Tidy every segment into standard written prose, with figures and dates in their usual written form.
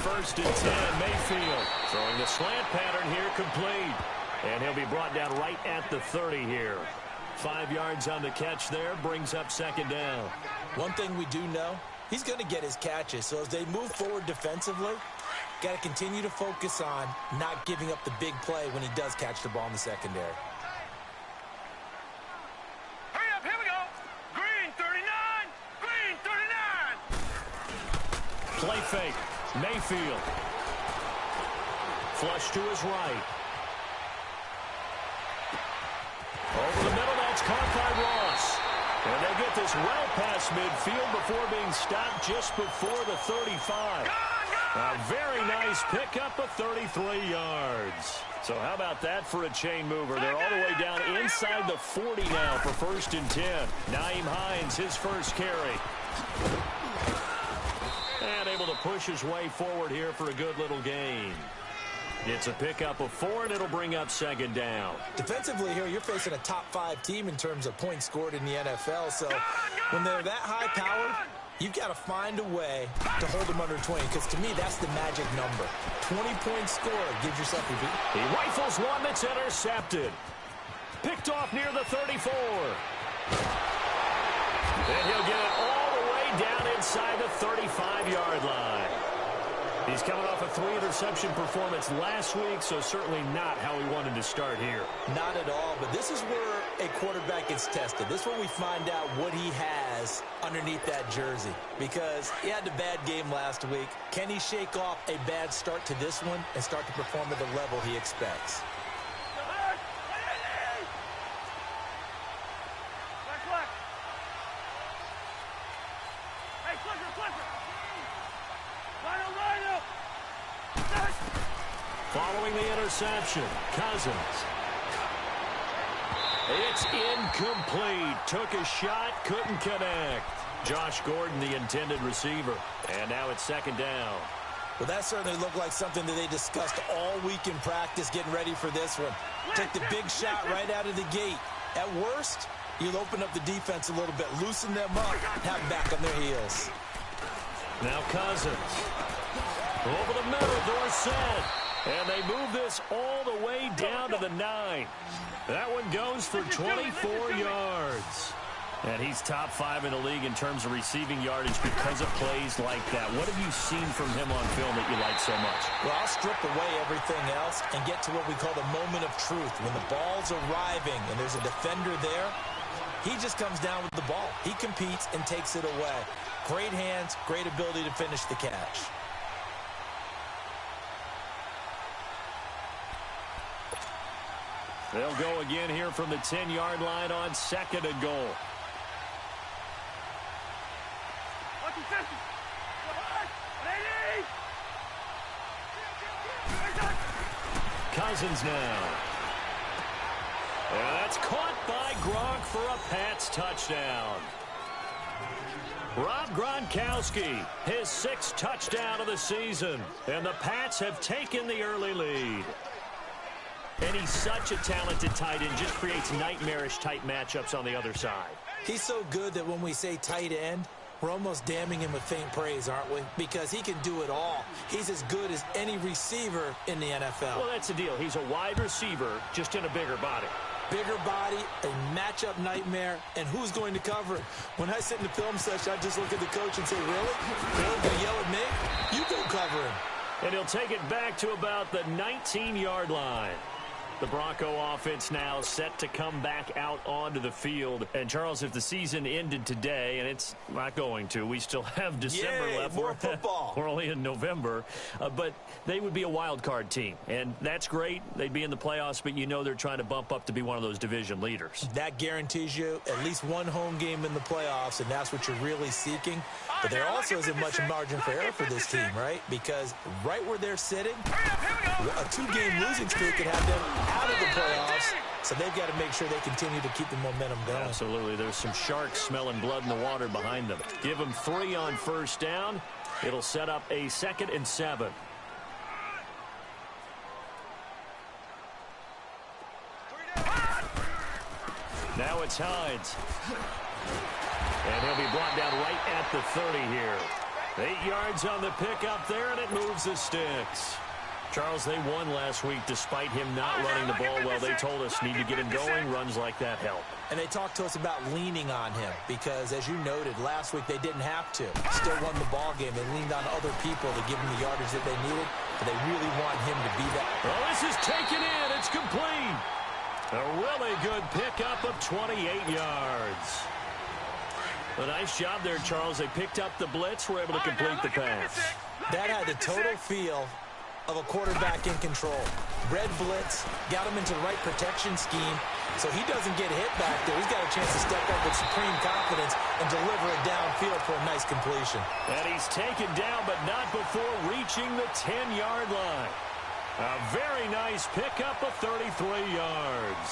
first and 10. Mayfield throwing the slant pattern here, complete. And he'll be brought down right at the 30 here. 5 yards on the catch there, brings up second down. One thing we do know, he's going to get his catches. So as they move forward defensively, got to continue to focus on not giving up the big play when he does catch the ball in the secondary. Hurry up, here we go. Green 39, green 39. Play fake, Mayfield. Flush to his right. Over the middle, that's caught by Ross. And they get this well past midfield before being stopped just before the 35. A very nice pickup of 33 yards. So how about that for a chain mover? They're all the way down inside the 40 now for first and 10. Nyheim Hines, his first carry. And able to push his way forward here for a good little gain. It's a pickup of 4, and it'll bring up second down. Defensively here, you're facing a top-5 team in terms of points scored in the NFL. So when they're that high-powered, you've got to find a way to hold them under 20, because to me, that's the magic number. 20-point score gives yourself a beat. He rifles one that's intercepted. Picked off near the 34. And he'll get it all the way down inside the 35-yard line. He's coming off a 3-interception performance last week, so certainly not how he wanted to start here. Not at all, but this is where a quarterback gets tested. This is where we find out what he has underneath that jersey, because he had a bad game last week. Can he shake off a bad start to this one and start to perform at the level he expects? Following the interception, Cousins. It's incomplete. Took a shot, couldn't connect. Josh Gordon, the intended receiver. And now it's second down. Well, that certainly looked like something that they discussed all week in practice, getting ready for this one. Take the big shot right out of the gate. At worst, you'll open up the defense a little bit, loosen them up, have them back on their heels. Now Cousins. Over the middle, Dorsett. And they move this all the way down to the 9. That one goes for 24 yards. And he's top 5 in the league in terms of receiving yardage because of plays like that. What have you seen from him on film that you like so much? Well, I'll strip away everything else and get to what we call the moment of truth. When the ball's arriving and there's a defender there, he just comes down with the ball. He competes and takes it away. Great hands, great ability to finish the catch. They'll go again here from the 10-yard line on second and goal. Cousins now. And that's caught by Gronk for a Pats touchdown. Rob Gronkowski, his 6th touchdown of the season. And the Pats have taken the early lead. And he's such a talented tight end, just creates nightmarish-type matchups on the other side. He's so good that when we say tight end, we're almost damning him with faint praise, aren't we? Because he can do it all. He's as good as any receiver in the NFL. Well, that's the deal. He's a wide receiver, just in a bigger body. Bigger body, a matchup nightmare, and who's going to cover it? When I sit in the film session, I just look at the coach and say, really? They're going to yell at me? You go cover him. And he'll take it back to about the 19-yard line. The Bronco offense now set to come back out onto the field. And, Charles, if the season ended today, and it's not going to, we still have December left. More football. We're only in November. But they would be a wild card team. And that's great. They'd be in the playoffs, but you know they're trying to bump up to be one of those division leaders. That guarantees you at least one home game in the playoffs, and that's what you're really seeking. But there also isn't much margin for error for this team, right? Because right where they're sitting, a 2-game losing streak could have them out of the playoffs, so they've got to make sure they continue to keep the momentum going. Absolutely. There's some sharks smelling blood in the water behind them. Give them 3 on first down. It'll set up a 2nd and 7. Now it's Hines. And he'll be brought down right at the 30 here. 8 yards on the pickup there, and it moves the sticks. Charles, they won last week despite him not running the ball well. They told us need to get him going. Runs like that help. And they talked to us about leaning on him because, as you noted, last week they didn't have to. Still won the ball game. They leaned on other people to give him the yardage that they needed, but they really want him to be that. Oh, this is taken in. It's complete. A really good pickup of 28 yards. A nice job there, Charles. They picked up the blitz, were able to complete the pass. That had the total feel of a quarterback in control. Red blitz, got him into the right protection scheme, so he doesn't get hit back there. He's got a chance to step up with supreme confidence and deliver it downfield for a nice completion. And he's taken down, but not before reaching the 10-yard line. A very nice pickup of 33 yards.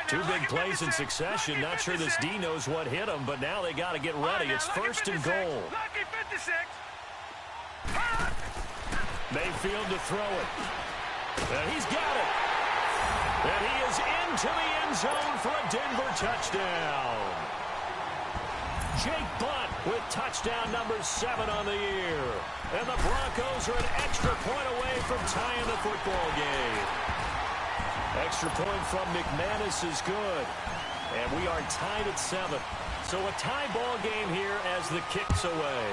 Two big plays in succession. Not sure this D knows what hit him, but now they got to get ready. It's first and goal. Mayfield to throw it. And he's got it. And he is into the end zone for a Denver touchdown. Jake Butt with touchdown number 7 on the year. And the Broncos are an extra point away from tying the football game. Extra point from McManus is good. And we are tied at 7. So a tie ball game here as the kick's away.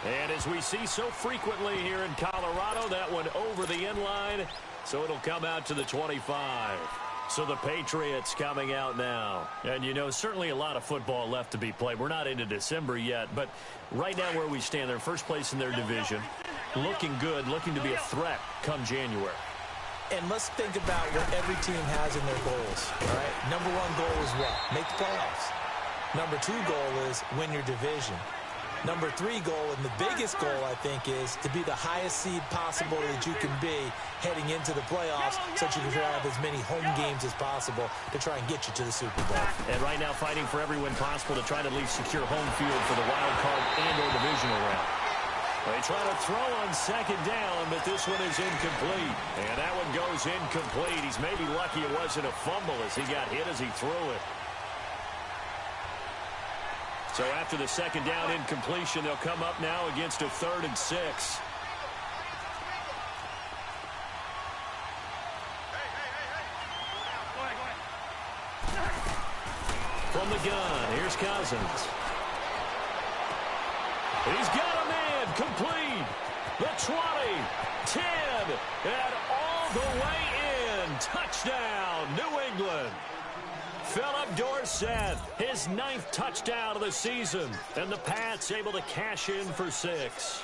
And as we see so frequently here in Colorado, that one over the end line. So it'll come out to the 25. So the Patriots coming out now. And, you know, certainly a lot of football left to be played. We're not into December yet, but right now where we stand, they're first place in their division. Looking good, looking to be a threat come January. And let's think about what every team has in their goals, all right? Number 1 goal is what? Make the playoffs. Number 2 goal is win your division. Number 3 goal, and the biggest goal, I think, is to be the highest seed possible that you can be heading into the playoffs so that you can have as many home games as possible to try and get you to the Super Bowl. And right now fighting for every win possible to try to at least secure home field for the wild card and or divisional round. They try to throw on second down, but this one is incomplete. And that one goes incomplete. He's maybe lucky it wasn't a fumble as he got hit as he threw it. So after the second down incompletion, they'll come up now against a 3rd and 6. From the gun, here's Cousins. He's got a man, complete. The 20, 10, and all the way in. Touchdown, New England. Philip Dorsett, his 9th touchdown of the season. And the Pats able to cash in for 6.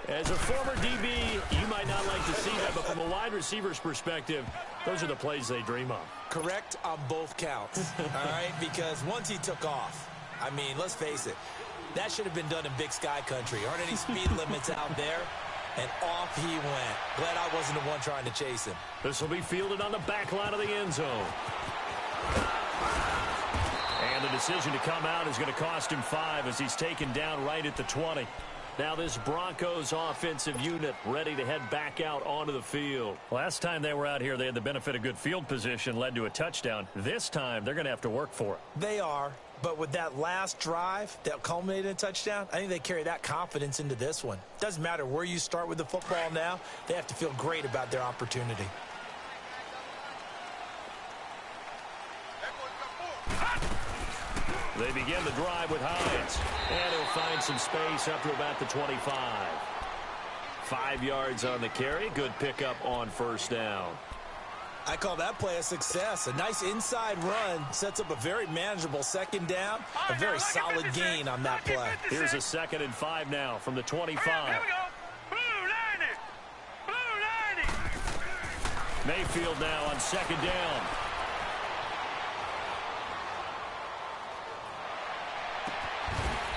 As a former DB, you might not like to see that, but from a wide receiver's perspective, those are the plays they dream of. Correct on both counts, all right? Because once he took off, I mean, let's face it, that should have been done in Big Sky Country. Aren't any speed limits out there? And off he went. Glad I wasn't the one trying to chase him. This will be fielded on the back line of the end zone. And the decision to come out is going to cost him 5 as he's taken down right at the 20. Now this Broncos offensive unit ready to head back out onto the field. Last time they were out here, they had the benefit of good field position, led to a touchdown. This time, they're going to have to work for it. They are, but with that last drive that culminated in a touchdown, I think they carry that confidence into this one. Doesn't matter where you start with the football now, they have to feel great about their opportunity. They begin the drive with Hines. And he'll find some space up to about the 25. 5 yards on the carry. Good pickup on first down. I call that play a success. A nice inside run sets up a very manageable second down. A very solid gain on that play. Here's a 2nd and 5 now from the 25. Here we go. Blue 90. Blue 90. Mayfield now on 2nd down.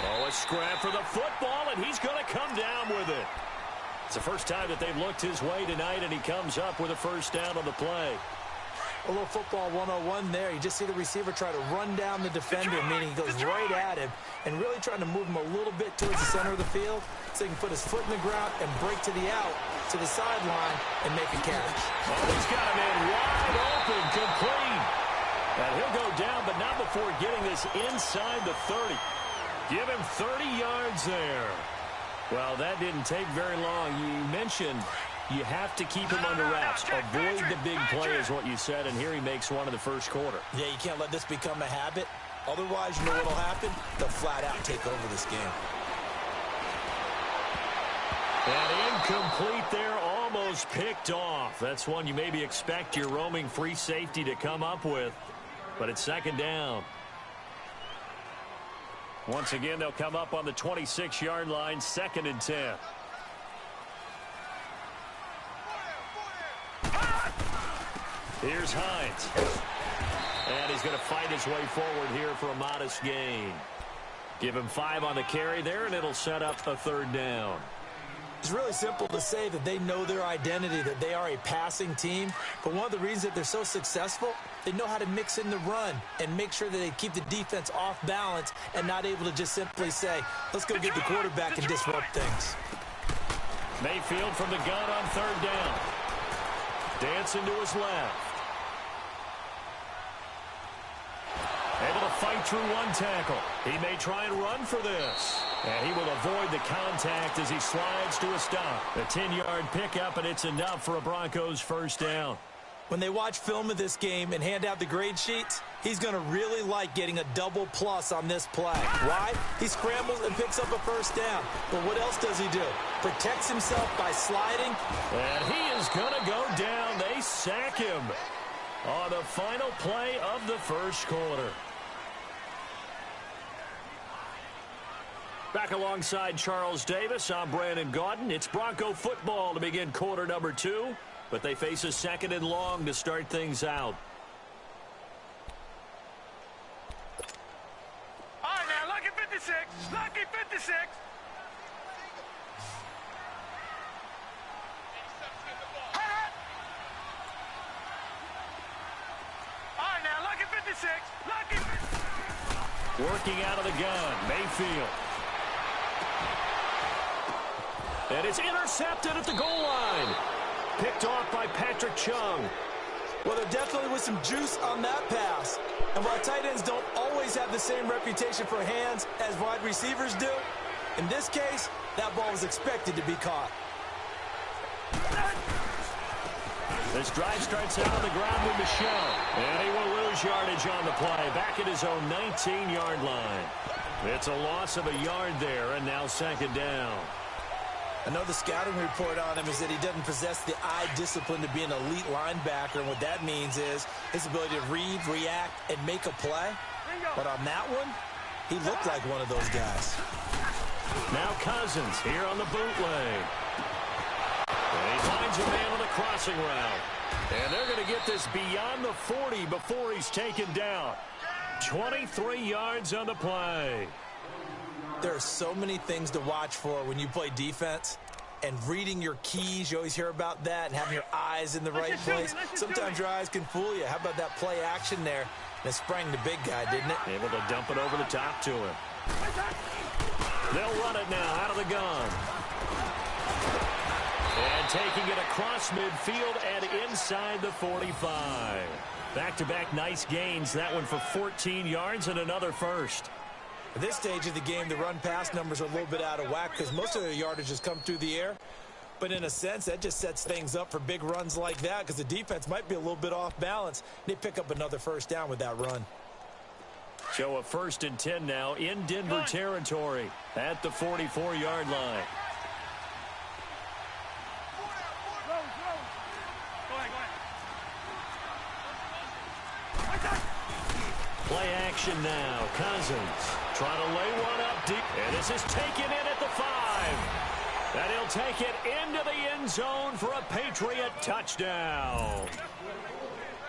Oh, a scrap for the football, and he's going to come down with it. It's the first time that they've looked his way tonight, and he comes up with a first down on the play. A little football 101 there. You just see the receiver try to run down the defender, meaning he goes right at him and really trying to move him a little bit towards the center of the field so he can put his foot in the ground and break to the out, to the sideline, and make a catch. Oh, he's got him in wide open, complete. And he'll go down, but not before getting this inside the 30. Give him 30 yards there. Well, that didn't take very long. You mentioned you have to keep him under wraps. Avoid the big play is what you said, and here he makes one in the first quarter. Yeah, you can't let this become a habit. Otherwise, you know what will happen? They'll flat out take over this game. And incomplete there, almost picked off. That's one you maybe expect your roaming free safety to come up with. But it's second down. Once again, they'll come up on the 26-yard line, 2nd and 10. Here's Hines. And he's going to fight his way forward here for a modest gain. Give him 5 on the carry there, and it'll set up a 3rd down. It's really simple to say that they know their identity, that they are a passing team. But one of the reasons that they're so successful, they know how to mix in the run and make sure that they keep the defense off balance and not able to just simply say, let's go get the quarterback and disrupt things. Mayfield from the gun on 3rd down. Dancing to his left. Able to fight through one tackle. He may try and run for this. And he will avoid the contact as he slides to a stop. A 10-yard pickup, and it's enough for a Broncos 1st down. When they watch film of this game and hand out the grade sheets, he's going to really like getting a double plus on this play. Why? He scrambles and picks up a 1st down. But what else does he do? Protects himself by sliding. And he is going to go down. They sack him on the final play of the 1st quarter. Back alongside Charles Davis, I'm Brandon Gaudin. It's Bronco football to begin quarter number 2, but they face a 2nd and long to start things out. All right, now, lucky 56. Lucky 56. All right, now, lucky 56. Lucky 56. Working out of the gun, Mayfield. And it's intercepted at the goal line. Picked off by Patrick Chung. Well, there definitely was some juice on that pass. And while tight ends don't always have the same reputation for hands as wide receivers do, in this case, that ball was expected to be caught. This drive starts out on the ground with Michel. And he will lose yardage on the play. Back at his own 19-yard line. It's a loss of a yard there, and now 2nd down. I know the scouting report on him is that he doesn't possess the eye discipline to be an elite linebacker. And what that means is his ability to read, react, and make a play. But on that one, he looked like one of those guys. Now Cousins here on the bootleg. And he finds a man on the crossing route. And they're going to get this beyond the 40 before he's taken down. 23 yards on the play. There are so many things to watch for when you play defense. And reading your keys, you always hear about that, and having your eyes in the right place. Sometimes your eyes can fool you. How about that play action there? And it sprang the big guy, didn't it? Able to dump it over the top to him. They'll run it now out of the gun. And taking it across midfield and inside the 45. Back-to-back nice gains. That one for 14 yards and another 1st. At this stage of the game, the run-pass numbers are a little bit out of whack because most of their yardage has come through the air. But in a sense, that just sets things up for big runs like that because the defense might be a little bit off balance. They pick up another 1st down with that run. So a 1st and 10 now in Denver territory at the 44-yard line. Play action now. Cousins trying to lay one up deep. And this is taken in at the 5. And he'll take it into the end zone for a Patriot touchdown.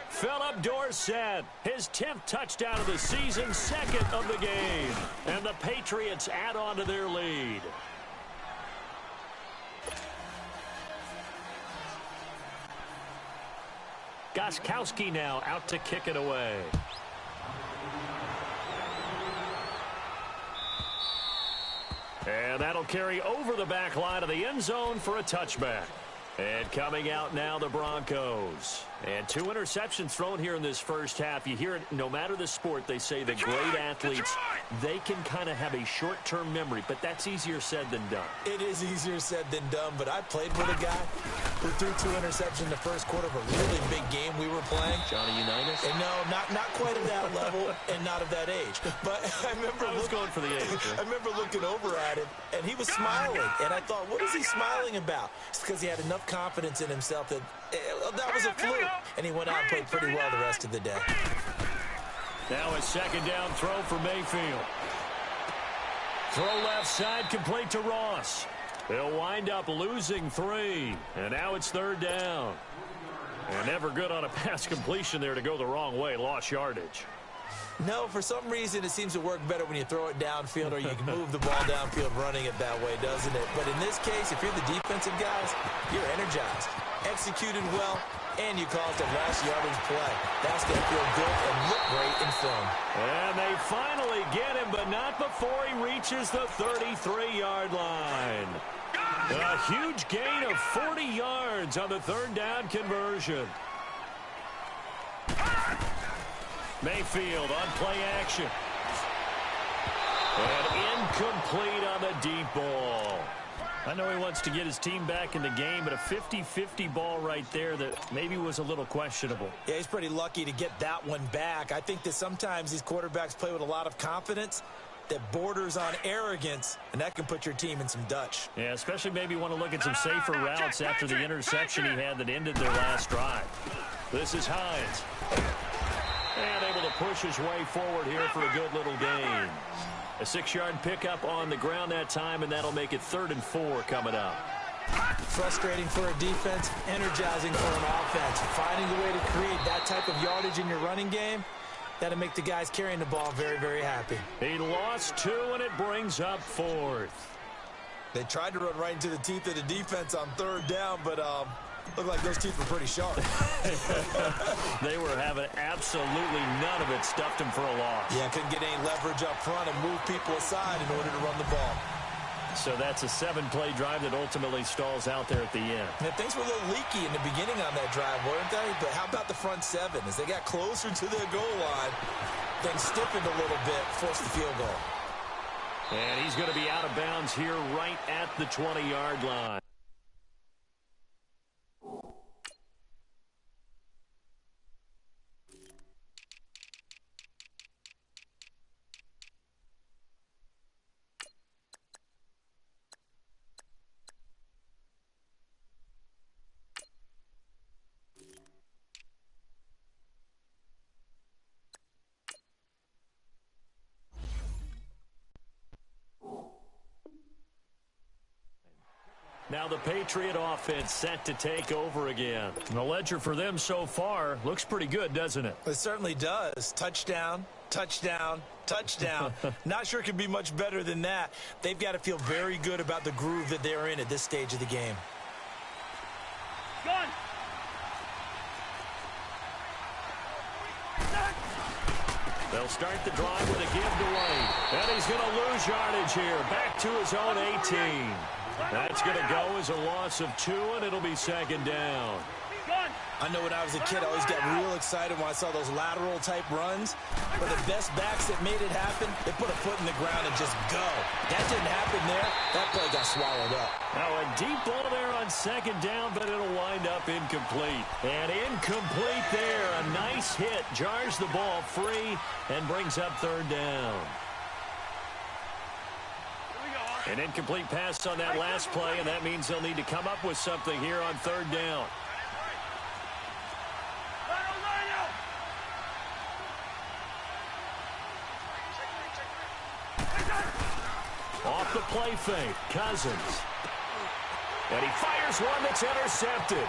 Philip Dorsett, his 10th touchdown of the season, 2nd of the game. And the Patriots add on to their lead. Gostkowski now out to kick it away. And that'll carry over the back line of the end zone for a touchback. And coming out now, the Broncos. And 2 interceptions thrown here in this first half. You hear it, no matter the sport, they say the great athletes, they can kind of have a short-term memory, but that's easier said than done. It is easier said than done, but I played with a guy who threw 2 interceptions in the first quarter of a really big game we were playing. Johnny Unitas? And no, not quite at that level and not of that age. But I remember going for the age. I remember looking over at him, and he was smiling. And I thought, what is he smiling about? It's because he had enough confidence in himself that that was a fluke. And he went out and played pretty well the rest of the day. Now a second down throw for Mayfield. Throw left side, complete to Ross. They'll wind up losing 3. And now it's 3rd down. And never good on a pass completion there to go the wrong way. Lost yardage. No, for some reason it seems to work better when you throw it downfield or you can move the ball downfield running it that way, doesn't it? But in this case, if you're the defensive guys, you're energized, executed well, and you caused a last yardage play. That's going to feel good and look great in film. And they finally get him, but not before he reaches the 33-yard line. A huge gain of 40 yards on the 3rd down conversion. Mayfield on play action. And incomplete on the deep ball. I know he wants to get his team back in the game, but a 50-50 ball right there that maybe was a little questionable. Yeah, he's pretty lucky to get that one back. I think that sometimes these quarterbacks play with a lot of confidence that borders on arrogance, and that can put your team in some Dutch. Yeah, especially maybe want to look at some safer routes after the interception he had that ended their last drive. This is Hines. And able to push his way forward here for a good little gain. A 6-yard pickup on the ground that time, and that'll make it 3rd and 4 coming up. Frustrating for a defense, energizing for an offense. Finding a way to create that type of yardage in your running game, that'll make the guys carrying the ball very, very happy. He lost 2, and it brings up 4th. They tried to run right into the teeth of the defense on 3rd down, but looked like those teeth were pretty sharp. They were having absolutely none of it. Stuffed him for a loss. Yeah, couldn't get any leverage up front and move people aside in order to run the ball. So that's a 7-play drive that ultimately stalls out there at the end. Now, things were a little leaky in the beginning on that drive, weren't they? But how about the front 7? As they got closer to their goal line, things stiffened a little bit, forced the field goal. And he's going to be out of bounds here right at the 20-yard line. Now the Patriot offense set to take over again. The ledger for them so far looks pretty good, doesn't it? It certainly does. Touchdown, touchdown, touchdown. Not sure it can be much better than that. They've got to feel very good about the groove that they're in at this stage of the game. Gun. They'll start the drive with a give to White. And he's going to lose yardage here. Back to his own 18. That's going to go as a loss of 2, and it'll be 2nd down. I know when I was a kid, I always got real excited when I saw those lateral-type runs. But the best backs that made it happen, they put a foot in the ground and just go. That didn't happen there. That play got swallowed up. Now a deep ball there on 2nd down, but it'll wind up incomplete. And incomplete there. A nice hit. Jars the ball free and brings up 3rd down. An incomplete pass on that last play, and that means they'll need to come up with something here on 3rd down. Off the play fake, Cousins. And he fires one that's intercepted.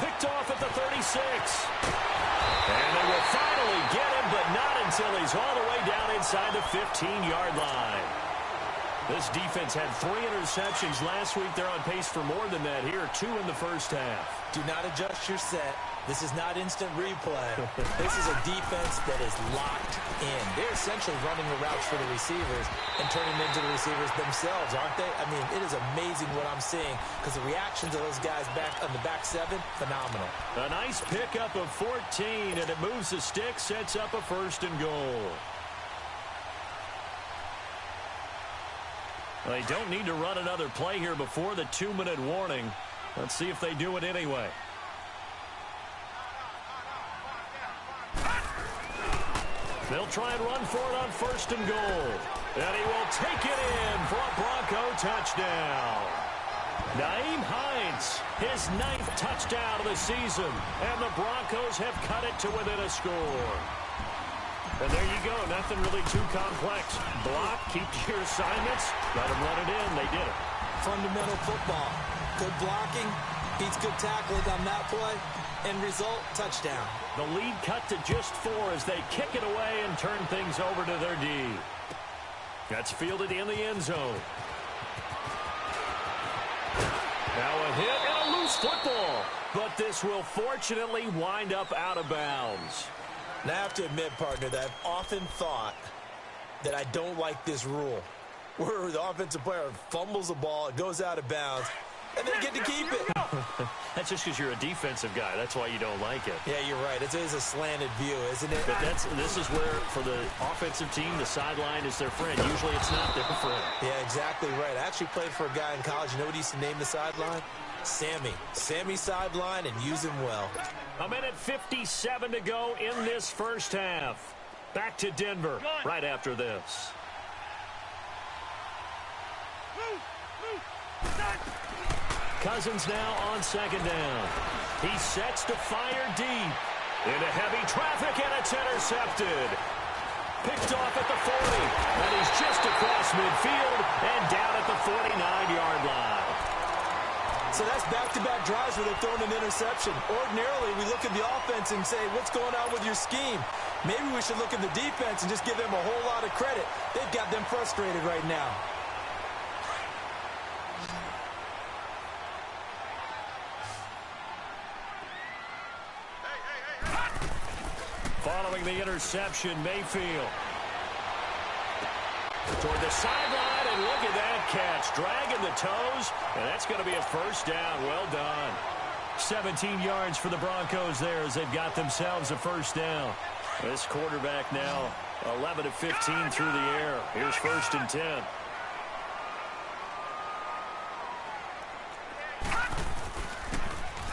Picked off at the 36. And they will finally get him, but not until he's all the way down inside the 15-yard line. This defense had 3 interceptions last week. They're on pace for more than that here. 2 in the first half. Do not adjust your set. This is not instant replay. This is a defense that is locked in. They're essentially running the routes for the receivers and turning them into the receivers themselves, aren't they? I mean, it is amazing what I'm seeing because the reactions of those guys back on the back 7, phenomenal. A nice pickup of 14, and it moves the stick, sets up a 1st and goal. They don't need to run another play here before the 2-minute warning. Let's see if they do it anyway. They'll try and run for it on 1st and goal. And he will take it in for a Bronco touchdown. Nyheim Hines, his 9th touchdown of the season. And the Broncos have cut it to within a score. And there you go. Nothing really too complex. Block, keep to your assignments, let them run it in. They did it. Fundamental football. Good blocking, beats good tackling on that play. End result, touchdown. The lead cut to just 4 as they kick it away and turn things over to their D. That's fielded in the end zone. Now a hit and a loose football. But this will fortunately wind up out of bounds. Now I have to admit, partner, that I've often thought that I don't like this rule. Where the offensive player fumbles the ball, it goes out of bounds, and they get to keep it. That's just because you're a defensive guy. That's why you don't like it. Yeah, you're right. It is a slanted view, isn't it? But this is where, for the offensive team, the sideline is their friend. Usually it's not their friend. Yeah, exactly right. I actually played for a guy in college. You know what he used to name the sideline? Sammy. Sammy sideline, and use him well. 1:57 to go in this first half. Back to Denver right after this. Cousins now on 2nd down. He sets to fire deep. Into heavy traffic, and it's intercepted. Picked off at the 40. And he's just across midfield and down at the 49-yard line. So that's back-to-back drives where they've thrown an interception. Ordinarily, we look at the offense and say, what's going on with your scheme? Maybe we should look at the defense and just give them a whole lot of credit. They've got them frustrated right now. Following the interception, Mayfield. Toward the sideline, and look at that catch. Dragging the toes, and that's going to be a 1st down. Well done. 17 yards for the Broncos there as they've got themselves a 1st down. This quarterback now 11 of 15 through the air. Here's 1st and 10.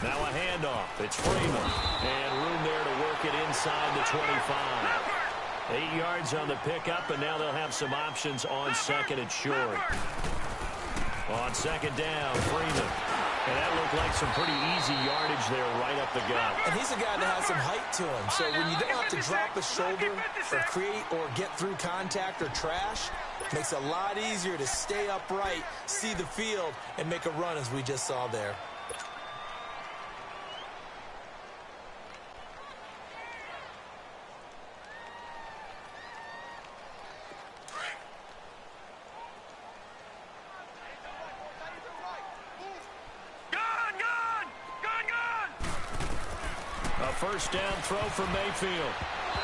Now a handoff. It's Freeman. And room there to work it inside the 25. 8 yards on the pickup, and now they'll have some options on 2nd and short. On 2nd down, Freeman. And that looked like some pretty easy yardage there right up the gut. And he's a guy that has some height to him. So when you don't have to drop a shoulder or create or get through contact or trash, it makes it a lot easier to stay upright, see the field, and make a run as we just saw there. First down throw from Mayfield.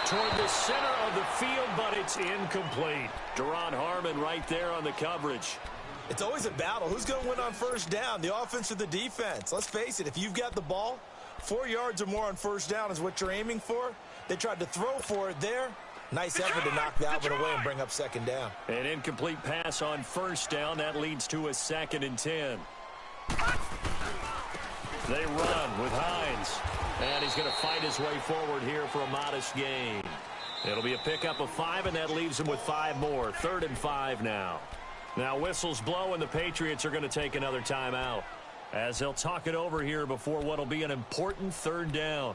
Toward the center of the field, but it's incomplete. Duron Harmon right there on the coverage. It's always a battle. Who's going to win on 1st down, the offense or the defense? Let's face it, if you've got the ball, 4 yards or more on 1st down is what you're aiming for. They tried to throw for it there. Nice effort to knock that one away and bring up 2nd down. An incomplete pass on 1st down. That leads to a 2nd and 10. They run with Hines. And he's going to fight his way forward here for a modest gain. It'll be a pickup of 5, and that leaves him with 5 more. 3rd and 5 now. Now whistles blow, and the Patriots are going to take another timeout as they'll talk it over here before what will be an important 3rd down.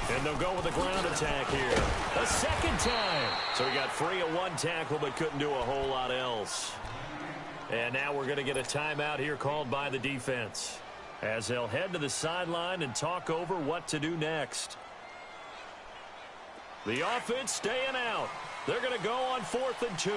And they'll go with a ground attack here. A 2nd time. So he got free of 1 tackle but couldn't do a whole lot else. And now we're going to get a timeout here called by the defense, as they'll head to the sideline and talk over what to do next. The offense staying out. They're going to go on 4th and 2.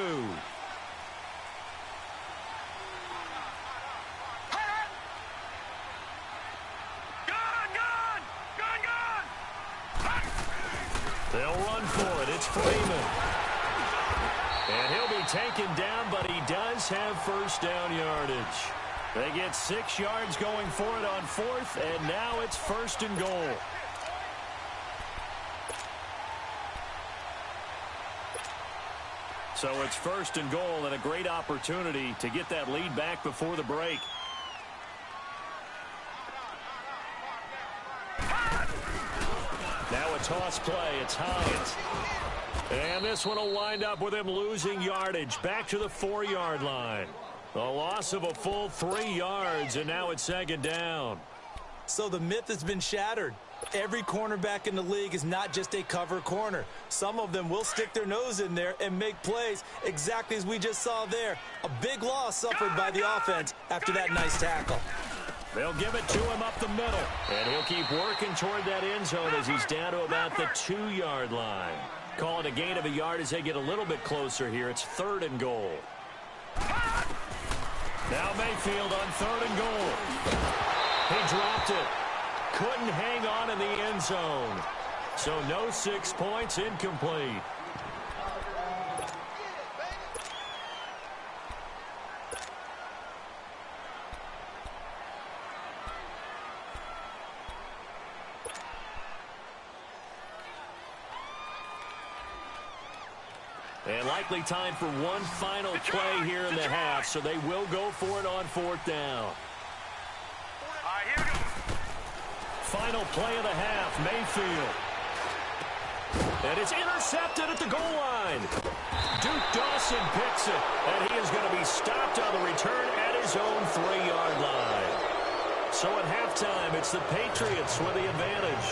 They'll run for it. It's Freeman. And he'll be taken down, but he does have first down yardage. They get 6 yards going for it on 4th, and now it's 1st and goal. So it's 1st and goal, and a great opportunity to get that lead back before the break. Now a toss play. It's Hines. And this one will wind up with him losing yardage back to the 4-yard line. A loss of a full 3 yards, and now it's 2nd down. So the myth has been shattered. Every cornerback in the league is not just a cover corner. Some of them will stick their nose in there and make plays exactly as we just saw there. A big loss suffered by the offense after that nice tackle. They'll give it to him up the middle. And he'll keep working toward that end zone as he's down to about the 2-yard line. Call it a gain of a yard as they get a little bit closer here. It's 3rd and goal. Now Mayfield on 3rd and goal. He dropped it. Couldn't hang on in the end zone. So no 6 points, incomplete. And likely time for one final play here in the half, so they will go for it on 4th down. Final play of the half, Mayfield. And it's intercepted at the goal line. Duke Dawson picks it, and he is going to be stopped on the return at his own 3-yard line. So at halftime, it's the Patriots with the advantage.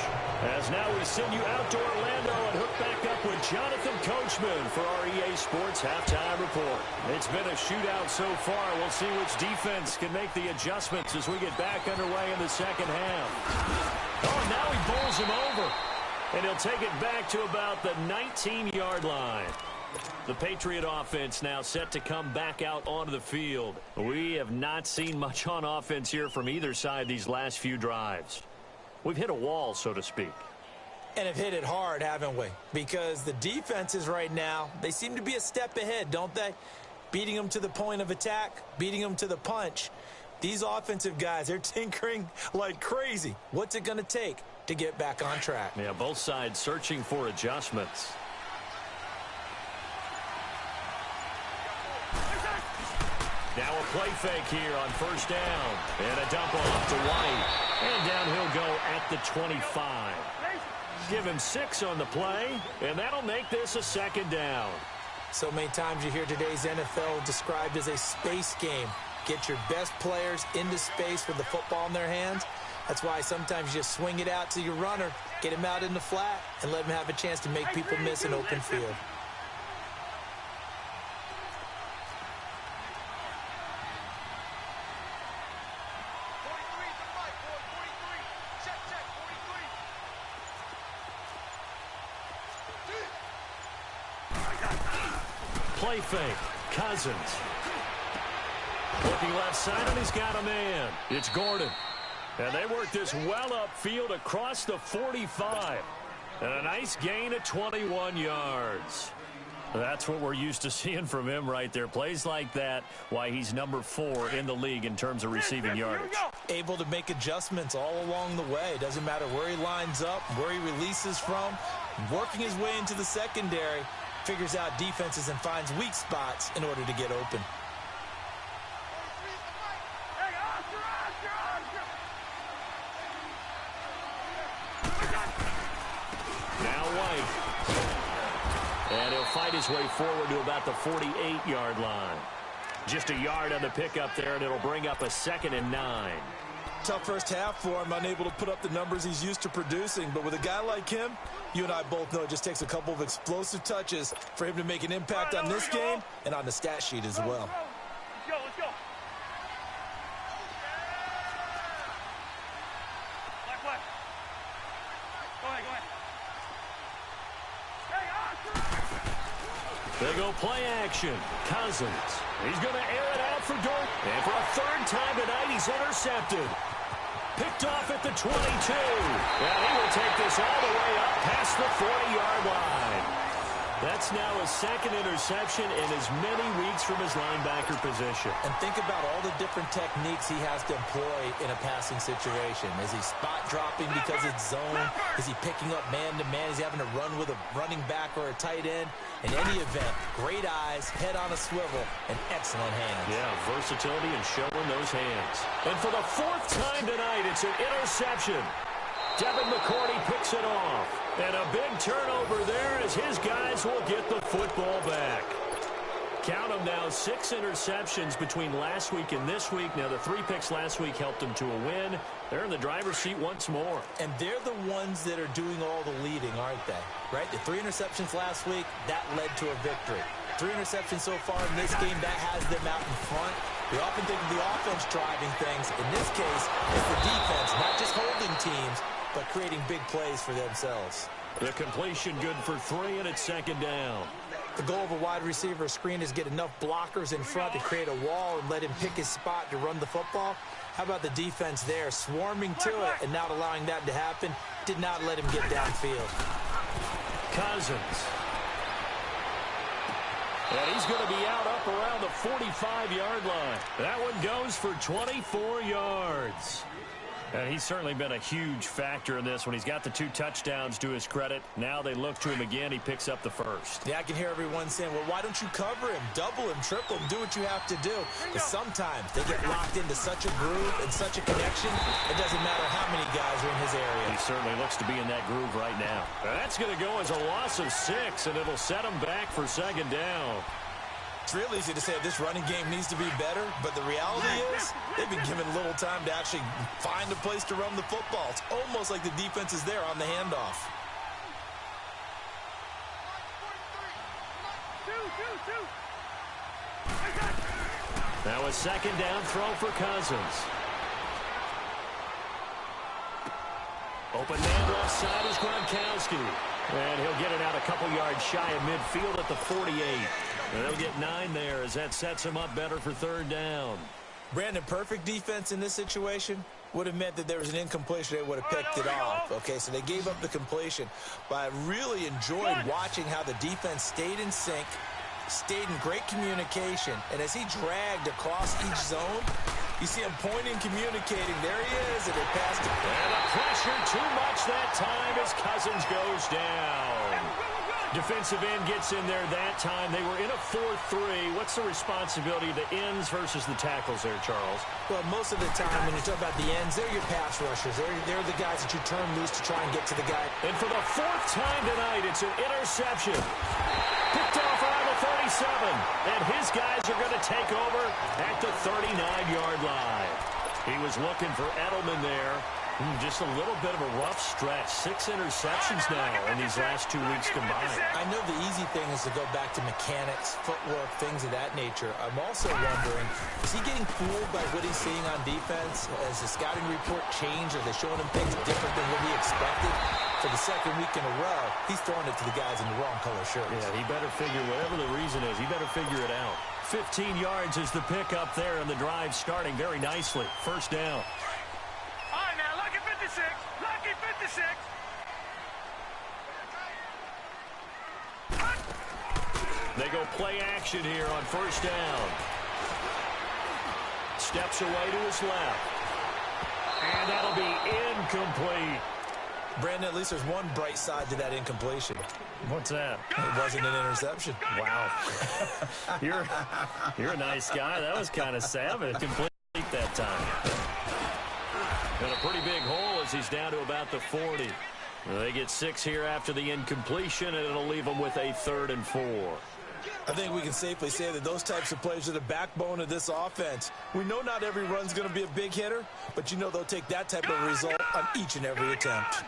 As now we send you out to Orlando and hook back up with Jonathan Coachman for our EA Sports Halftime Report. It's been a shootout so far. We'll see which defense can make the adjustments as we get back underway in the second half. Oh, now he bowls him over. And he'll take it back to about the 19-yard line. The Patriot offense now set to come back out onto the field. We have not seen much on offense here from either side these last few drives. We've hit a wall, so to speak. And have hit it hard, haven't we? Because the defenses right now, they seem to be a step ahead, don't they? Beating them to the point of attack, beating them to the punch. These offensive guys, they're tinkering like crazy. What's it going to take to get back on track? Yeah, both sides searching for adjustments. Now a play fake here on 1st down. And a dump off to White. And down he'll go at the 25. Give him 6 on the play, and that'll make this a 2nd down. So many times you hear today's NFL described as a space game. Get your best players into space with the football in their hands. That's why sometimes you just swing it out to your runner, get him out in the flat, and let him have a chance to make people miss an open field. Play fake. Cousins. Looking left side, and he's got a man. It's Gordon. And they work this well upfield across the 45. And a nice gain of 21 yards. That's what we're used to seeing from him right there. Plays like that, why he's number 4 in the league in terms of receiving yardage. Able to make adjustments all along the way. Doesn't matter where he lines up, where he releases from. Working his way into the secondary. Figures out defenses and finds weak spots in order to get open. Now White. And he'll fight his way forward to about the 48-yard line. Just a yard on the pickup there, and it'll bring up a 2nd and 9. Tough first half for him, unable to put up the numbers he's used to producing. But with a guy like him, you and I both know it just takes a couple of explosive touches for him to make an impact on this game and on the stat sheet as well. Let's go. Left. Go ahead. Stay on. They go play action. Cousins. He's going to air it out for Dirk. And for a third time tonight, he's intercepted. Picked off at the 22. And he will take this all the way up past the 40-yard line. That's now his second interception in as many weeks from his linebacker position. And think about all the different techniques he has to employ in a passing situation. Is he spot dropping because it's zone? Is he picking up man-to-man? Is he having to run with a running back or a tight end? In any event, great eyes, head on a swivel, and excellent hands. Yeah, versatility and showing those hands. And for the fourth time tonight, it's an interception. Devin McCourty picks it off. And a big turnover there as his guys will get the football back. Count them now, 6 interceptions between last week and this week. Now, the 3 picks last week helped them to a win. They're in the driver's seat once more. And they're the ones that are doing all the leading, aren't they? Right? The 3 interceptions last week, that led to a victory. 3 interceptions so far in this game, that has them out in front. We often think of the offense driving things. In this case, it's the defense, not just holding teams, but creating big plays for themselves. The completion good for 3, and it's second down. The goal of a wide receiver screen is get enough blockers in front to create a wall and let him pick his spot to run the football. How about the defense there, swarming to it and not allowing that to happen? Did not let him get downfield. Cousins. And he's going to be out up around the 45-yard line. That one goes for 24 yards. And he's certainly been a huge factor in this when he's got the 2 touchdowns to his credit. Now they look to him again. He picks up the first. Yeah, I can hear everyone saying, well, why don't you cover him? Double him, triple him, do what you have to do. But sometimes they get locked into such a groove and such a connection, it doesn't matter how many guys are in his area. He certainly looks to be in that groove right now. That's going to go as a loss of 6, and it'll set him back for second down. It's real easy to say this running game needs to be better, but the reality is they've been given little time to actually find a place to run the football. It's almost like the defense is there on the handoff. Now a second down throw for Cousins. Open man left side is Gronkowski. And he'll get it out a couple yards shy of midfield at the 48. And they'll get 9 there as that sets him up better for third down. Brandon, perfect defense in this situation would have meant that there was an incompletion. They would have picked it off. Okay, so they gave up the completion. But I really enjoyed watching how the defense stayed in sync, stayed in great communication. And as he dragged across each zone, you see him pointing, communicating. There he is, and they passed it. And the pressure too much that time as Cousins goes down. Defensive end gets in there that time. They were in a 4-3. What's the responsibility of the ends versus the tackles there, Charles? Well, most of the time when you talk about the ends, they're your pass rushers. They're the guys that you turn loose to try and get to the guy. And for the 4th time tonight, it's an interception. Picked off around the 37. And his guys are going to take over at the 39-yard line. He was looking for Edelman there. Just a little bit of a rough stretch. 6 interceptions now in these last 2 weeks combined. I know the easy thing is to go back to mechanics, footwork, things of that nature. I'm also wondering, is he getting fooled by what he's seeing on defense? Has the scouting report changed? Are they showing him things different than what he expected? For the second week in a row, he's throwing it to the guys in the wrong color shirts. Yeah, he better figure, whatever the reason is, he better figure it out. 15 yards is the pickup there, and the drive starting very nicely. First down. All right, now, lucky 56. Lucky 56. They go play action here on first down. Steps away to his left. And that'll be incomplete. Brandon, at least there's one bright side to that incompletion. What's that? It wasn't an interception. Wow. You're a nice guy. That was kind of sad, but complete that time. And a pretty big hole as he's down to about the 40. They get 6 here after the incompletion, and it'll leave them with a 3rd and 4. I think we can safely say that those types of plays are the backbone of this offense. We know not every run's going to be a big hitter, but you know they'll take that type of result on each and every attempt.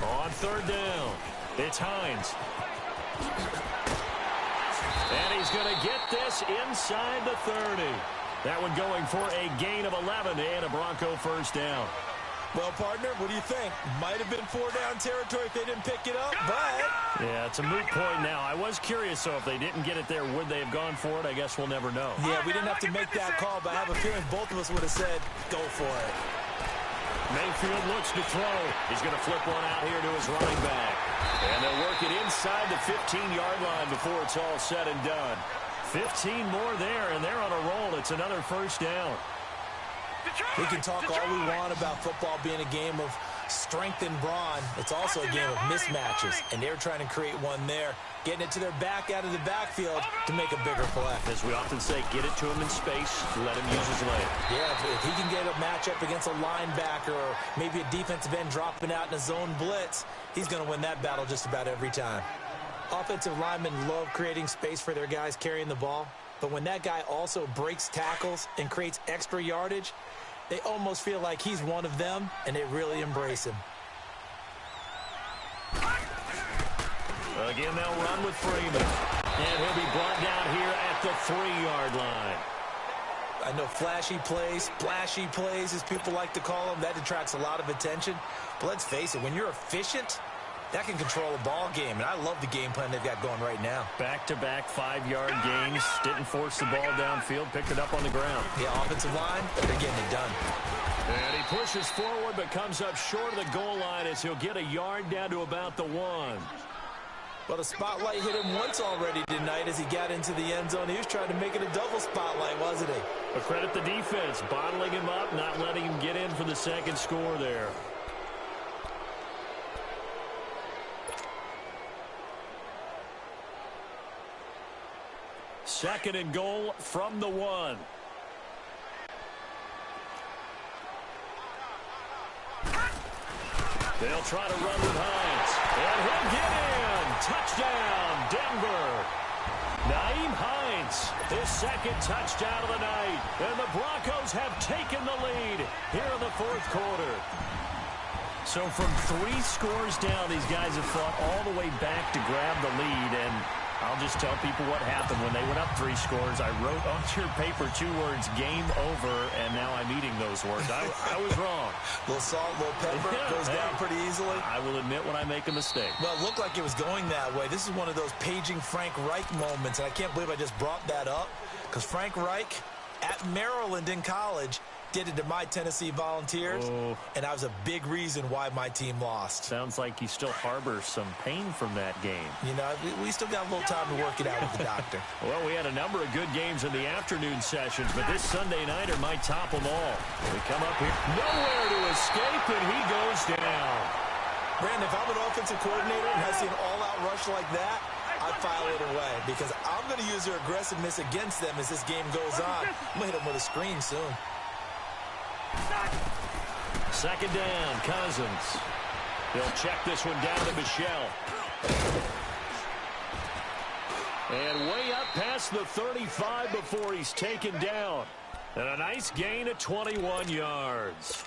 On third down, it's Hines. And he's is going to get this inside the 30. That one going for a gain of 11 and a Bronco first down. Well, partner, what do you think? Might have been 4-down territory if they didn't pick it up, but... Yeah, it's a moot point now. I was curious, so if they didn't get it there, would they have gone for it? I guess we'll never know. Yeah, we didn't have to make that call, but I have a feeling both of us would have said, go for it. Mayfield looks to throw. He's going to flip one out here to his running back. And they'll work it inside the 15-yard line before it's all said and done. 15 more there, and they're on a roll. It's another first down. We can talk all we want about football being a game of strength and brawn. It's also a game of mismatches, and they're trying to create one there, getting it to their back out of the backfield to make a bigger play. As we often say, get it to him in space, let him use his leg. Yeah, if he can get a matchup against a linebacker or maybe a defensive end dropping out in a zone blitz, he's going to win that battle just about every time. Offensive linemen love creating space for their guys carrying the ball, but when that guy also breaks tackles and creates extra yardage, they almost feel like he's one of them, and they really embrace him. Again, they'll run with Freeman. And he'll be brought down here at the 3-yard line. I know flashy plays, splashy plays, as people like to call them, that attracts a lot of attention. But let's face it, when you're efficient, that can control a ball game, and I love the game plan they've got going right now. Back-to-back 5-yard gains. Didn't force the ball downfield. Picked it up on the ground. The offensive line, they're getting it done. And he pushes forward but comes up short of the goal line as he'll get a yard down to about the 1. Well, the spotlight hit him once already tonight as he got into the end zone. He was trying to make it a double spotlight, wasn't he? But credit the defense, bottling him up, not letting him get in for the second score there. Second and goal from the 1. They'll try to run with Hines. And he'll get in. Touchdown, Denver. Nyheim Hines, his second touchdown of the night. And the Broncos have taken the lead here in the fourth quarter. So from 3 scores down, these guys have fought all the way back to grab the lead. And I'll just tell people what happened when they went up 3 scores. I wrote onto your paper 2 words, game over, and now I'm eating those words. I was wrong. A little salt, a little pepper, goes down pretty easily. I will admit when I make a mistake. Well, it looked like it was going that way. This is one of those paging Frank Reich moments, and I can't believe I just brought that up, because Frank Reich at Maryland in college did it to my Tennessee Volunteers, and that was a big reason why my team lost. Sounds like you still harbor some pain from that game. You know, we still got a little time to work it out with the doctor. Well, we had a number of good games in the afternoon sessions, but this Sunday nighter might top them all. We come up here, nowhere to escape, and he goes down. Brandon, if I'm an offensive coordinator and I see an all-out rush like that, I file it away because I'm going to use their aggressiveness against them as this game goes on. I'm going to hit them with a screen soon. Second down, Cousins. He'll check this one down to Michelle. And way up past the 35 before he's taken down. And a nice gain of 21 yards.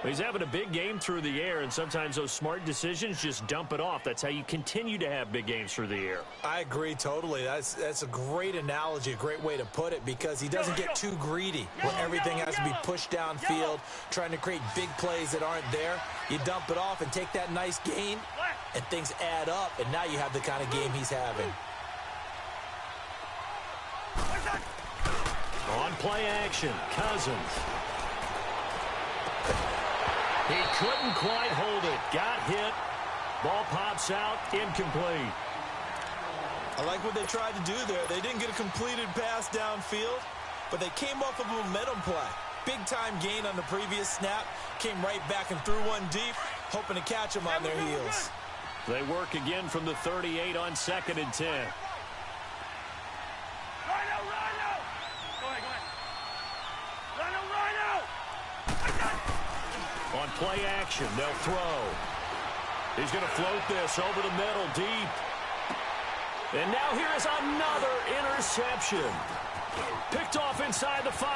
He's having a big game through the air, and sometimes those smart decisions just dump it off. That's how you continue to have big games through the air. I agree totally. That's a great analogy, a great way to put it, because he doesn't get too greedy when everything has to be pushed downfield, trying to create big plays that aren't there. You dump it off and take that nice gain, and things add up, and now you have the kind of game he's having. On play action, Cousins. He couldn't quite hold it. Got hit. Ball pops out. Incomplete. I like what they tried to do there. They didn't get a completed pass downfield, but they came off of a momentum play. Big-time gain on the previous snap. Came right back and threw one deep, hoping to catch them on their heels. They work again from the 38 on 2nd and 10. On play action, they'll throw. He's going to float this over the middle, deep. And now here is another interception. Picked off inside the 5.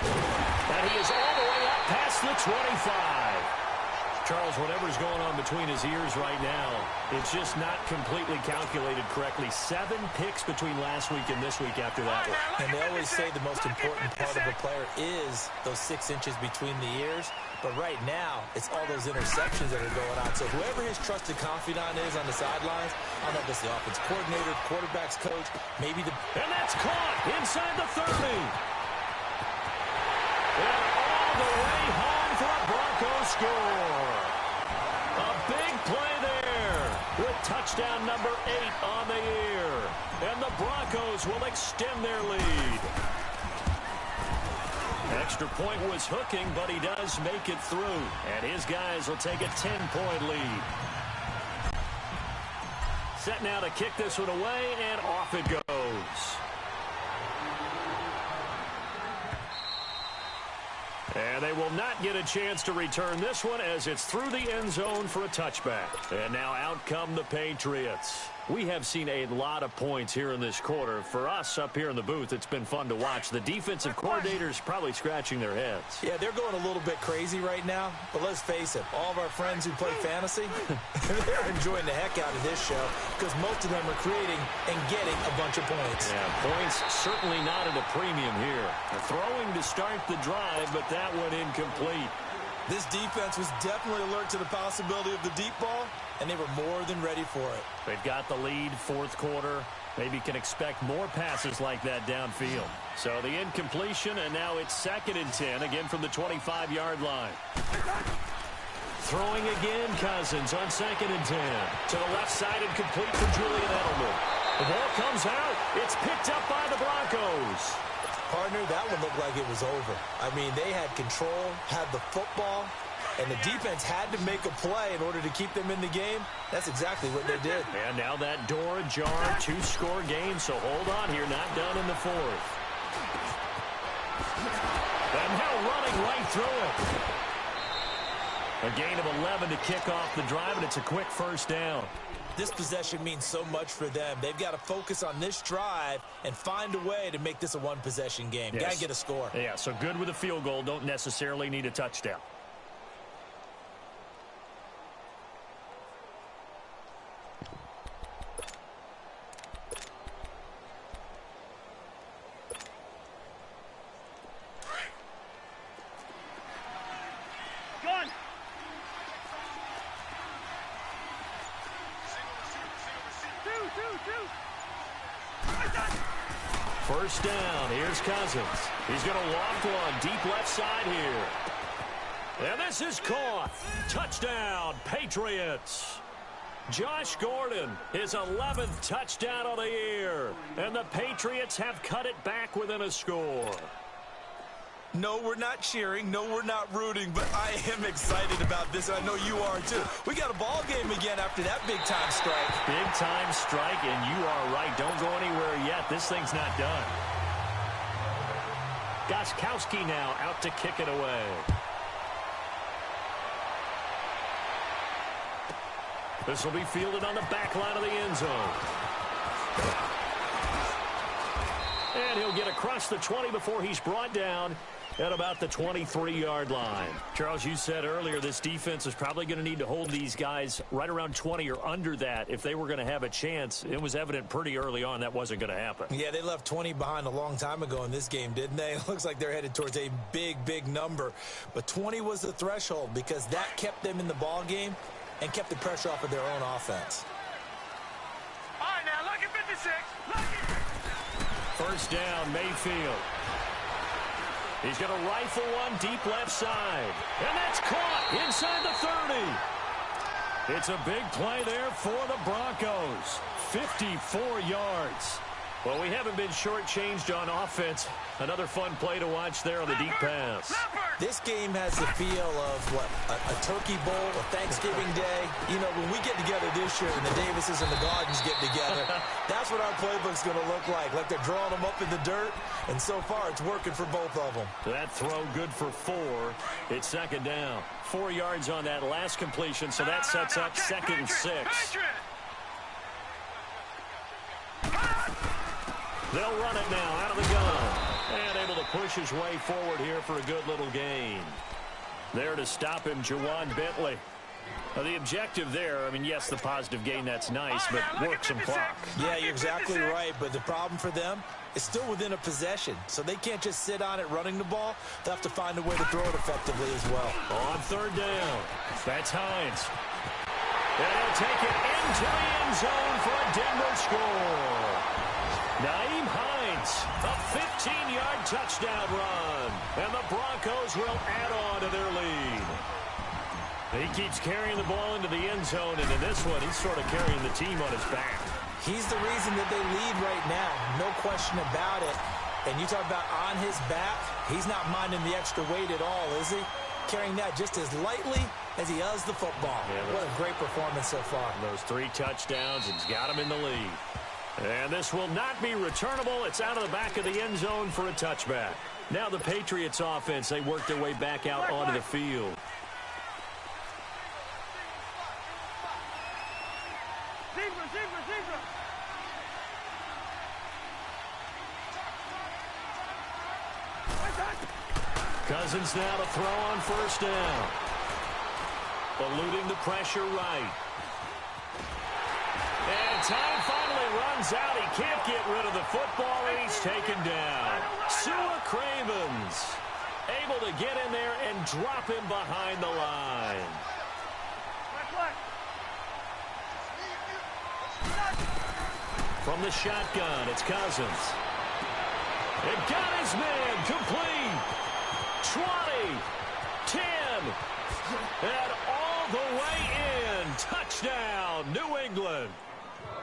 And he is all the way up past the 25. Charles, whatever's going on between his ears right now, it's just not completely calculated correctly. 7 picks between last week and this week after that one. And they always say the most important part of a player is those 6 inches between the ears. But right now, it's all those interceptions that are going on. So whoever his trusted confidant is on the sidelines, I don't know if it's the offense coordinator, quarterback's coach, maybe the... And that's caught inside the 30. And all the way home for a Broncos score. A big play there with touchdown number 8 on the year. And the Broncos will extend their lead. Extra point was hooking, but he does make it through. And his guys will take a 10-point lead. Set now to kick this one away, and off it goes. And they will not get a chance to return this one as it's through the end zone for a touchback. And now out come the Patriots. We have seen a lot of points here in this quarter. For us up here in the booth, it's been fun to watch. The defensive coordinators probably scratching their heads. Yeah, they're going a little bit crazy right now. But let's face it, all of our friends who play fantasy, they're enjoying the heck out of this show because most of them are creating and getting a bunch of points. Yeah, points certainly not at a premium here. Throwing to start the drive, but that went incomplete. This defense was definitely alert to the possibility of the deep ball, and they were more than ready for it. They've got the lead, fourth quarter. Maybe can expect more passes like that downfield. So the incompletion, and now it's 2nd and 10, again from the 25-yard line. Throwing again, Cousins on 2nd and 10. To the left side and complete for Julian Edelman. The ball comes out. It's picked up by the Broncos. Partner, that one looked like it was over. I mean, they had control, had the football, and the defense had to make a play in order to keep them in the game. That's exactly what they did. And now that door ajar, 2-score game, so hold on here, not done in the 4th. And now running right through it. A gain of 11 to kick off the drive, and it's a quick first down. This possession means so much for them. They've got to focus on this drive and find a way to make this a one-possession game. Yes. Got to get a score. Yeah, so good with a field goal. Don't necessarily need a touchdown. First down. Here's Cousins. He's going to loft one deep left side here. And this is caught. Touchdown, Patriots. Josh Gordon, his 11th touchdown of the year. And the Patriots have cut it back within a score. No, we're not cheering. No, we're not rooting. But I am excited about this. I know you are, too. We got a ball game again after that big-time strike. Big-time strike, and you are right. Don't go anywhere yet. This thing's not done. Gostkowski now out to kick it away. This will be fielded on the back line of the end zone. And he'll get across the 20 before he's brought down at about the 23-yard line. Charles, you said earlier this defense is probably going to need to hold these guys right around 20 or under that if they were going to have a chance. It was evident pretty early on that wasn't going to happen. Yeah, they left 20 behind a long time ago in this game, didn't they? It looks like they're headed towards a big, big number. But 20 was the threshold because that kept them in the ball game and kept the pressure off of their own offense. All right, now, look at 56. Look at... First down, Mayfield. He's going to rifle one deep left side. And that's caught inside the 30. It's a big play there for the Broncos. 54 yards. Well, we haven't been shortchanged on offense. Another fun play to watch there on the deep pass. This game has the feel of, what, a turkey bowl, a Thanksgiving day. You know, when we get together this year and the Davises and the Gardens get together, that's what our playbook's going to look like. Like they're drawing them up in the dirt, and so far it's working for both of them. That throw good for 4. It's second down. 4 yards on that last completion, so that sets up 2nd and 6. They'll run it now out of the gun. And able to push his way forward here for a good little gain. There to stop him, Juwan Bentley. The objective there, I mean, yes, the positive gain, that's nice, but work some clock. Yeah, you're exactly right, but the problem for them is still within a possession, so they can't just sit on it running the ball. They'll have to find a way to throw it effectively as well. On third down, that's Hines. And he'll take it into the end zone for a Denver score. Nyheim Hines, a 15-yard touchdown run, and the Broncos will add on to their lead. He keeps carrying the ball into the end zone, and in this one, he's sort of carrying the team on his back. He's the reason that they lead right now, no question about it. And you talk about on his back, he's not minding the extra weight at all, is he? Carrying that just as lightly as he does the football. Yeah, what a great performance so far. Those 3 touchdowns, it's got him in the lead. And this will not be returnable. It's out of the back of the end zone for a touchback. Now the Patriots offense, they work their way back out onto the field. Cousins now to throw on first down. Eluding the pressure right. And time finally runs out. He can't get rid of the football, and he's taken down. Sua Cravens able to get in there and drop him behind the line. From the shotgun, it's Cousins. It got his man complete. 20, 10, and all the way in. Touchdown, New England.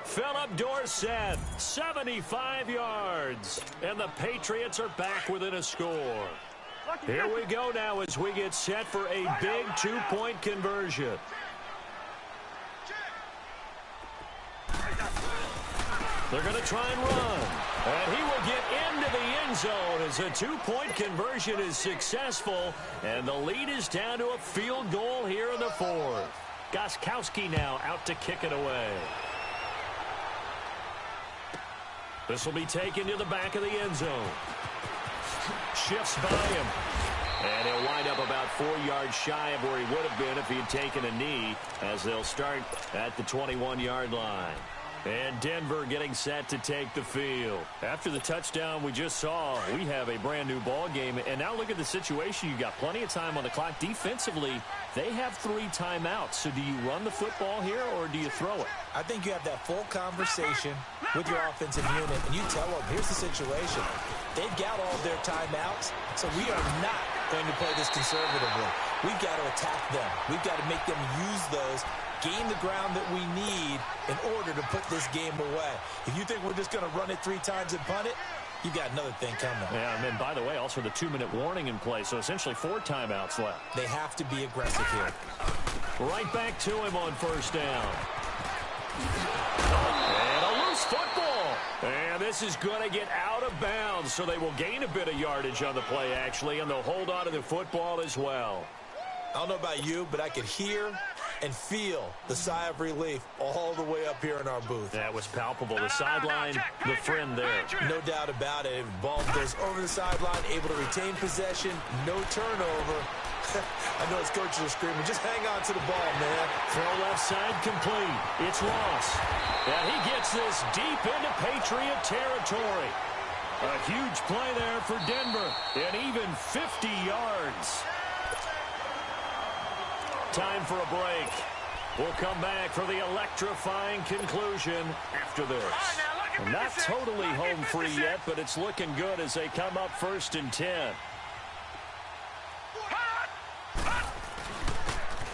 Philip Dorsett, 75 yards. And the Patriots are back within a score. Here we go now as we get set for a big 2-point conversion. They're going to try and run. And he will get into the end zone as a 2-point conversion is successful. And the lead is down to a field goal here in the 4th. Gostkowski now out to kick it away. This will be taken to the back of the end zone. Shifts by him. And he'll wind up about 4 yards shy of where he would have been if he had taken a knee, as they'll start at the 21-yard line. And Denver getting set to take the field. After the touchdown we just saw, we have a brand new ball game. And now look at the situation. You got plenty of time on the clock. Defensively, they have 3 timeouts. So do you run the football here or do you throw it? I think you have that full conversation with your offensive unit, and you tell them, here's the situation. They've got all of their timeouts, so we are not going to play this conservatively. We've got to attack them. We've got to make them use those, gain the ground that we need in order to put this game away. If you think we're just going to run it 3 times and punt it, you've got another thing coming. Yeah, and then, by the way, also the 2-minute warning in play, so essentially 4 timeouts left. They have to be aggressive here. Right back to him on first down. And a loose football. And this is going to get out of bounds, so they will gain a bit of yardage on the play, actually, and they'll hold on to the football as well. I don't know about you, but I could hear and feel the sigh of relief all the way up here in our booth. That was palpable. The sideline, the friend there. No doubt about it. Ball goes over the sideline, able to retain possession, no turnover. I know his coaches are screaming, just hang on to the ball, man. Throw left side complete. It's Ross. And he gets this deep into Patriot territory. A huge play there for Denver. And even 50 yards. Time for a break. We'll come back for the electrifying conclusion after this. Not totally home free yet, but it's looking good as they come up 1st and 10.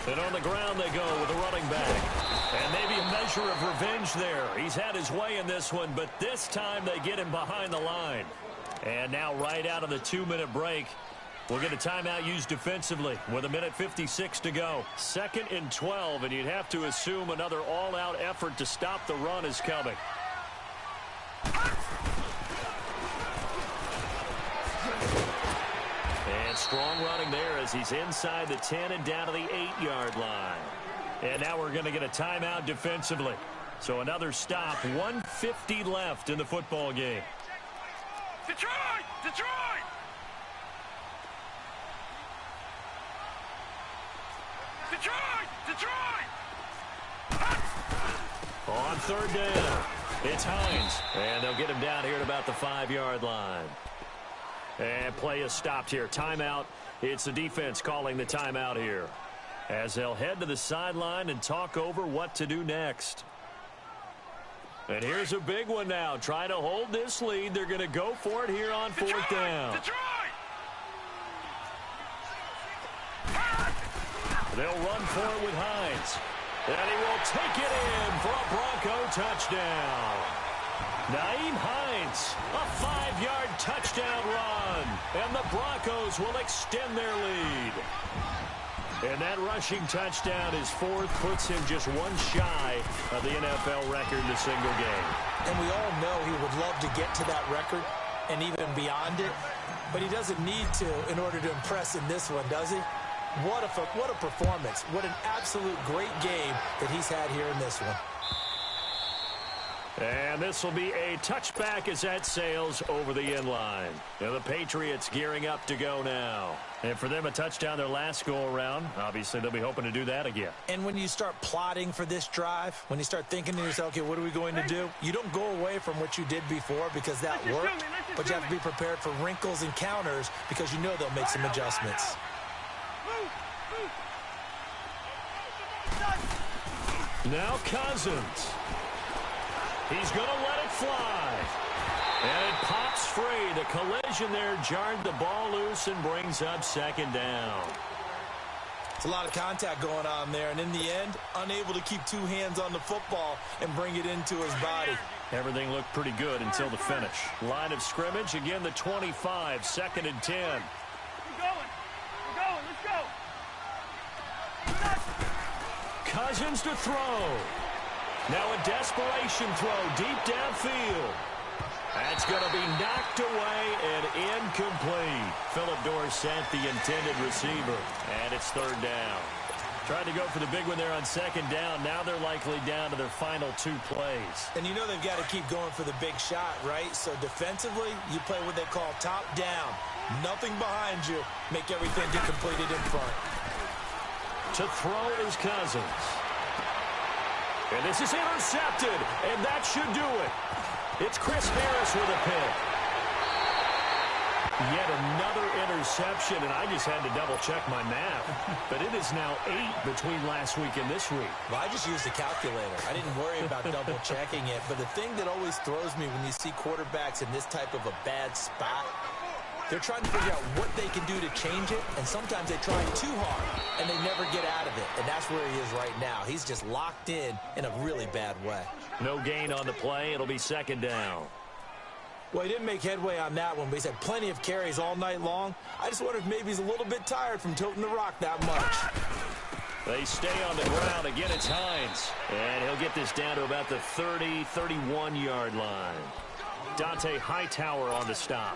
And on the ground they go with a running back. And maybe a measure of revenge there. He's had his way in this one, but this time they get him behind the line. And now right out of the 2-minute break, we'll get a timeout used defensively with 1:56 to go. 2nd and 12, and you'd have to assume another all-out effort to stop the run is coming. And strong running there as he's inside the 10 and down to the 8-yard line. And now we're going to get a timeout defensively. So another stop, 1:50 left in the football game. Detroit! Detroit! Detroit! Detroit! On third down, it's Hines. And they'll get him down here at about the 5-yard line. And play is stopped here. Timeout. It's the defense calling the timeout here, as they'll head to the sideline and talk over what to do next. And here's a big one now. Trying to hold this lead. They're going to go for it here on fourth down. Detroit! They'll run for it with Hines. And he will take it in for a Bronco touchdown. Nyheim Hines, a 5-yard touchdown run. And the Broncos will extend their lead. And that rushing touchdown is fourth, puts him just one shy of the NFL record in a single game. And we all know he would love to get to that record and even beyond it, but he doesn't need to in order to impress in this one, does he? What a performance. What an absolute great game that he's had here in this one. And this will be a touchback as that sails over the end line. Now the Patriots gearing up to go now. And for them, a touchdown their last go-around. Obviously, they'll be hoping to do that again. And when you start plotting for this drive, when you start thinking to yourself, okay, what are we going to do? You don't go away from what you did before because that worked, but you have to be prepared for wrinkles and counters because you know they'll make some adjustments. Now Cousins. He's going to let it fly. And it pops free. The collision there jarred the ball loose and brings up second down. It's a lot of contact going on there, and in the end, unable to keep two hands on the football and bring it into his body. Everything looked pretty good until the finish. Line of scrimmage, again the 25, 2nd and 10. We're going. Let's go. Cousins to throw. Now a desperation throw deep downfield. That's going to be knocked away and incomplete. Phillip Dorsett, the intended receiver. And it's third down. Tried to go for the big one there on second down. Now they're likely down to their final 2 plays. And you know they've got to keep going for the big shot, right? So defensively, you play what they call top down. Nothing behind you. Make everything get completed in front. To throw is Cousins. And this is intercepted, and that should do it. It's Chris Harris with a pick. Yet another interception, and I just had to double-check my math. But it is now 8 between last week and this week. Well, I just used a calculator. I didn't worry about double-checking it. But the thing that always throws me when you see quarterbacks in this type of a bad spot, they're trying to figure out what they can do to change it, and sometimes they try too hard, and they never get out of it. And that's where he is right now. He's just locked in a really bad way. No gain on the play. It'll be second down. Well, he didn't make headway on that one, but he's had plenty of carries all night long. I just wonder if maybe he's a little bit tired from toting the rock that much. They stay on the ground. Again, it's Hines. And he'll get this down to about the 30, 31-yard line. Dante Hightower on the stop.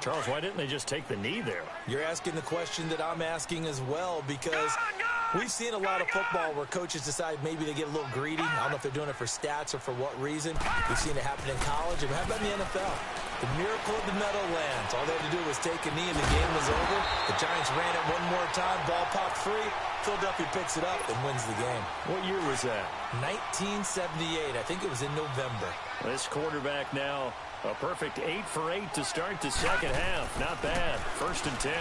Charles, why didn't they just take the knee there? You're asking the question that I'm asking as well, because we've seen a lot of football where coaches decide maybe they get a little greedy. I don't know if they're doing it for stats or for what reason. We've seen it happen in college. And how about in the NFL? The miracle of the Meadowlands. All they had to do was take a knee and the game was over. The Giants ran it one more time. Ball popped free. Philadelphia picks it up and wins the game. What year was that? 1978. I think it was in November. This quarterback now a perfect 8 for 8 to start the second half. Not bad. 1st and 10.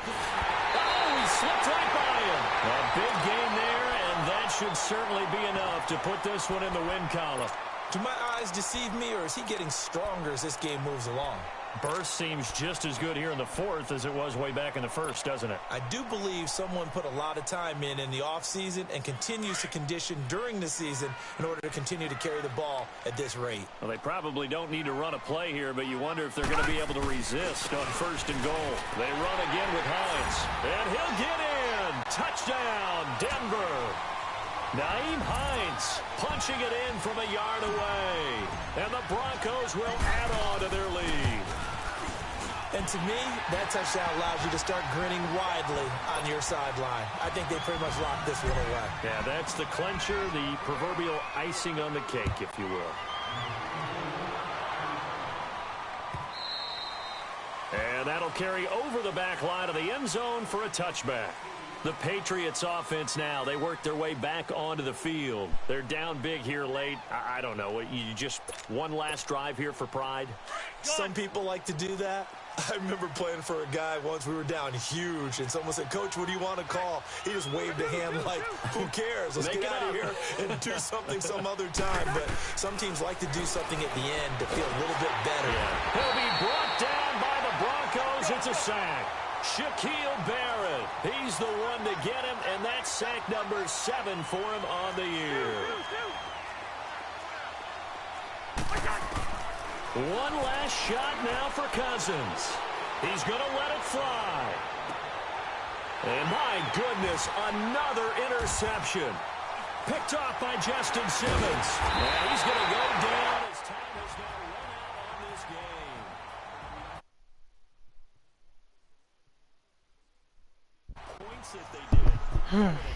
Oh, he slipped right by him. A big gain there, and that should certainly be enough to put this one in the win column. Do my eyes deceive me, or is he getting stronger as this game moves along? Burst seems just as good here in the 4th as it was way back in the 1st, doesn't it? I do believe someone put a lot of time in the offseason and continues to condition during the season in order to continue to carry the ball at this rate. Well, they probably don't need to run a play here, but you wonder if they're going to be able to resist on 1st and goal. They run again with Hines, and he'll get in. Touchdown, Denver. Nyheim Hines punching it in from a yard away. And the Broncos will add on to their lead. And to me, that touchdown allows you to start grinning widely on your sideline. I think they pretty much locked this one away. Yeah, that's the clincher, the proverbial icing on the cake, if you will. And That'll carry over the back line of the end zone for a touchback. The Patriots offense now, they work their way back onto the field. They're down big here late. I don't know. You just one last drive here for pride? Some people like to do that. I remember playing for a guy once. We were down huge, and someone said, "Coach, what do you want to call?" He just waved a hand like, who cares? Let's get out of here and do something some other time. But some teams like to do something at the end to feel a little bit better. Yeah. He'll be brought down by the Broncos. It's a sack. Shaquille Barrett, he's the one to get him, and that's sack number 7 for him on the year. One last shot now for Cousins. He's going to let it fly. And my goodness, another interception. Picked off by Justin Simmons. And he's going to go down as time has now run out on this game. Points if they did.